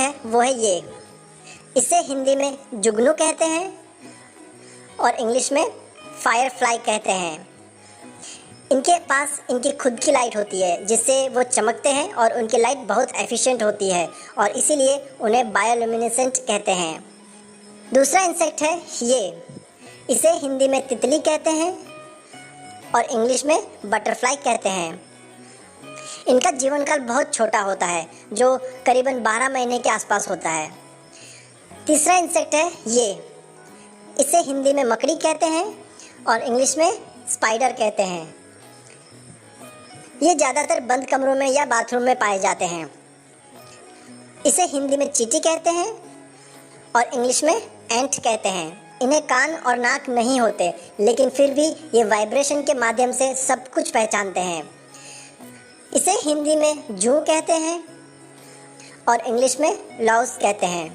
है वो है ये। इसे हिंदी में जुगनू कहते हैं और इंग्लिश में फायरफ्लाई कहते हैं। इनके पास इनकी खुद की लाइट होती है जिससे वो चमकते हैं और उनकी लाइट बहुत एफिशिएंट होती है और इसीलिए उन्हें बायोल्यूमिनेसेंट कहते हैं। दूसरा इंसेक्ट है ये। इसे हिंदी में तितली कहते हैं और इंग्लिश में बटरफ्लाई कहते हैं। इनका जीवन काल बहुत छोटा होता है जो करीबन 12 महीने के आसपास होता है। तीसरा इंसेक्ट है ये। इसे हिंदी में मकड़ी कहते हैं और इंग्लिश में स्पाइडर कहते हैं। ये ज़्यादातर बंद कमरों में या बाथरूम में पाए जाते हैं। इसे हिंदी में चींटी कहते हैं और इंग्लिश में एंट कहते हैं। इन्हें कान और नाक नहीं होते लेकिन फिर भी ये वाइब्रेशन के माध्यम से सब कुछ पहचानते हैं। इसे हिंदी में जू कहते हैं और इंग्लिश में लाउस कहते हैं।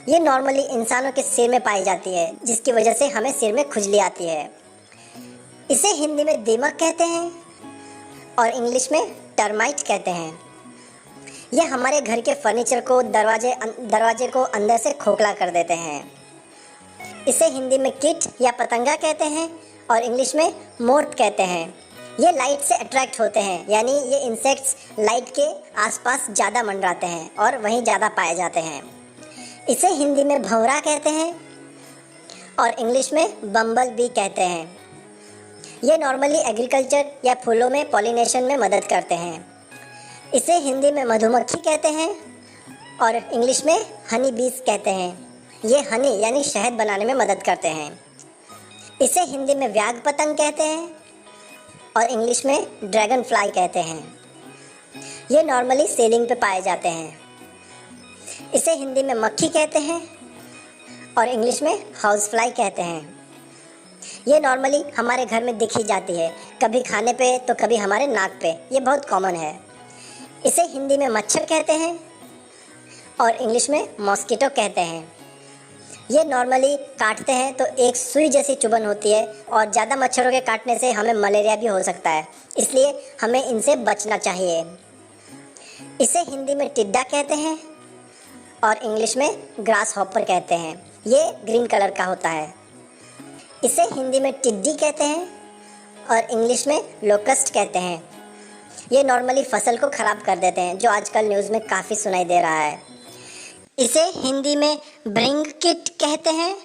ये नॉर्मली इंसानों के सिर में पाई जाती है जिसकी वजह से हमें सिर में खुजली आती है। इसे हिंदी में दीमक कहते हैं और इंग्लिश में टर्माइट कहते हैं। ये हमारे घर के फर्नीचर को दरवाजे को अंदर से खोखला कर देते हैं। इसे हिंदी में कीट या पतंगा कहते हैं और इंग्लिश में मोथ कहते हैं। ये लाइट से अट्रैक्ट होते हैं यानी ये इंसेक्ट्स लाइट के आसपास ज़्यादा मंडराते हैं और वहीं ज़्यादा पाए जाते हैं। इसे हिंदी में भंवरा कहते हैं और इंग्लिश में बम्बल बी कहते हैं। ये नॉर्मली एग्रीकल्चर या फूलों में पॉलिनेशन में मदद करते हैं। इसे हिंदी में मधुमक्खी कहते हैं और इंग्लिश में हनी बीज कहते हैं। ये हनी यानी शहद बनाने में मदद करते हैं। इसे हिंदी में व्याघ पतंग कहते हैं और इंग्लिश में ड्रैगन फ्लाई कहते हैं। ये नॉर्मली सीलिंग पे पाए जाते हैं। इसे हिंदी में मक्खी कहते हैं और इंग्लिश में हाउस फ्लाई कहते हैं। ये नॉर्मली हमारे घर में दिख ही जाती है, कभी खाने पे तो कभी हमारे नाक पे। ये बहुत कॉमन है। इसे हिंदी में मच्छर कहते हैं और इंग्लिश में मॉस्किटो कहते हैं। ये नॉर्मली काटते हैं तो एक सुई जैसी चुभन होती है और ज़्यादा मच्छरों के काटने से हमें मलेरिया भी हो सकता है, इसलिए हमें इनसे बचना चाहिए। इसे हिंदी में टिड्डा कहते हैं और इंग्लिश में ग्रास हॉपर कहते हैं। ये ग्रीन कलर का होता है। इसे हिंदी में टिड्डी कहते हैं और इंग्लिश में लोकस्ट कहते हैं। ये नॉर्मली फसल को ख़राब कर देते हैं जो आजकल न्यूज़ में काफ़ी सुनाई दे रहा है। इसे हिंदी में ब्रिंगकिट कहते हैं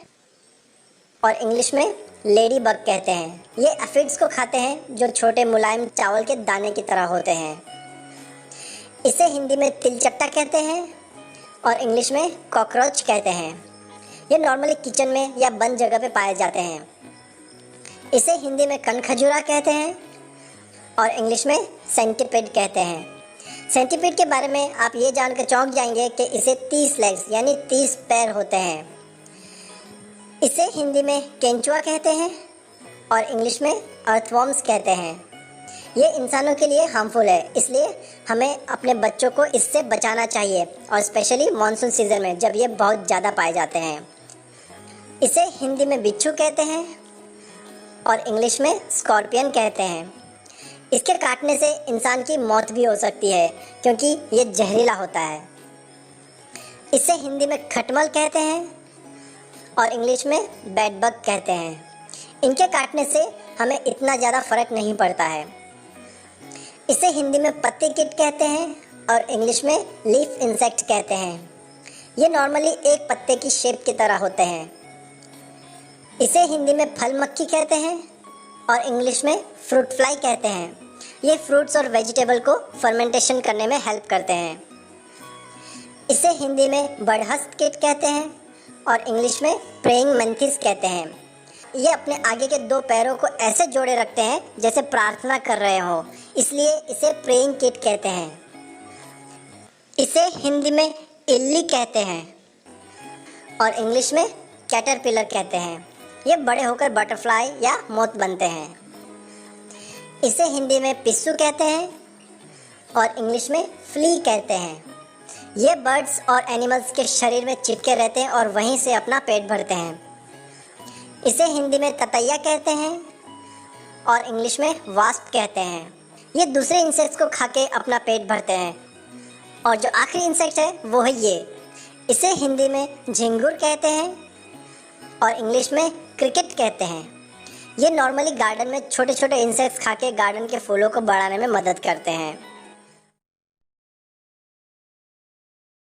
और इंग्लिश में लेडी बग कहते हैं। ये एफिड्स को खाते हैं जो छोटे मुलायम चावल के दाने की तरह होते हैं। इसे हिंदी में तिलचट्टा कहते हैं और इंग्लिश में कॉकरोच कहते हैं। ये नॉर्मली किचन में या बंद जगह पे पाए जाते हैं। इसे हिंदी में कनखजूरा कहते हैं और इंग्लिश में सेंटीपीड कहते हैं। सेंटीपीड के बारे में आप ये जानकर चौंक जाएंगे कि इसे 30 लेग्स यानी 30 पैर होते हैं। इसे हिंदी में केंचुआ कहते हैं और इंग्लिश में अर्थवॉर्म्स कहते हैं। ये इंसानों के लिए हार्मफुल है, इसलिए हमें अपने बच्चों को इससे बचाना चाहिए और स्पेशली मानसून सीजन में जब ये बहुत ज़्यादा पाए जाते हैं। इसे हिंदी में बिच्छू कहते हैं और इंग्लिश में स्कॉर्पियन कहते हैं। इसके काटने से इंसान की मौत भी हो सकती है क्योंकि ये जहरीला होता है। इसे हिंदी में खटमल कहते हैं और इंग्लिश में बेड बग कहते हैं। इनके काटने से हमें इतना ज़्यादा फर्क नहीं पड़ता है। इसे हिंदी में पत्ती कीट कहते हैं और इंग्लिश में लीफ इंसेक्ट कहते हैं। ये नॉर्मली एक पत्ते की शेप की तरह होते हैं। इसे हिंदी में फल मक्खी कहते हैं और इंग्लिश में फ्रूट फ्लाई कहते हैं। ये फ्रूट्स और वेजिटेबल को फर्मेंटेशन करने में हेल्प करते हैं। इसे हिंदी में बड़हस्त कीट कहते हैं और इंग्लिश में प्रेइंग मंथीज कहते हैं। ये अपने आगे के 2 पैरों को ऐसे जोड़े रखते हैं जैसे प्रार्थना कर रहे हो, इसलिए इसे प्रेइंग कीट कहते हैं। इसे हिंदी में इल्ली कहते हैं और इंग्लिश में कैटरपिलर कहते हैं। ये बड़े होकर बटरफ्लाई या मोथ बनते हैं। इसे हिंदी में पिस्सू कहते हैं और इंग्लिश में फ्ली कहते हैं। ये बर्ड्स और एनिमल्स के शरीर में चिपके रहते हैं और वहीं से अपना पेट भरते हैं। इसे हिंदी में ततैया कहते हैं और इंग्लिश में वास्प कहते हैं। ये दूसरे इंसेक्ट्स को खा के अपना पेट भरते हैं और जो आखिरी इंसेक्ट है वो है ये, इसे हिंदी में झिंगुर कहते हैं और इंग्लिश में क्रिकेट कहते हैं। ये नॉर्मली गार्डन में छोटे छोटे इंसेक्ट्स खा के गार्डन के फूलों को बढ़ाने में मदद करते हैं।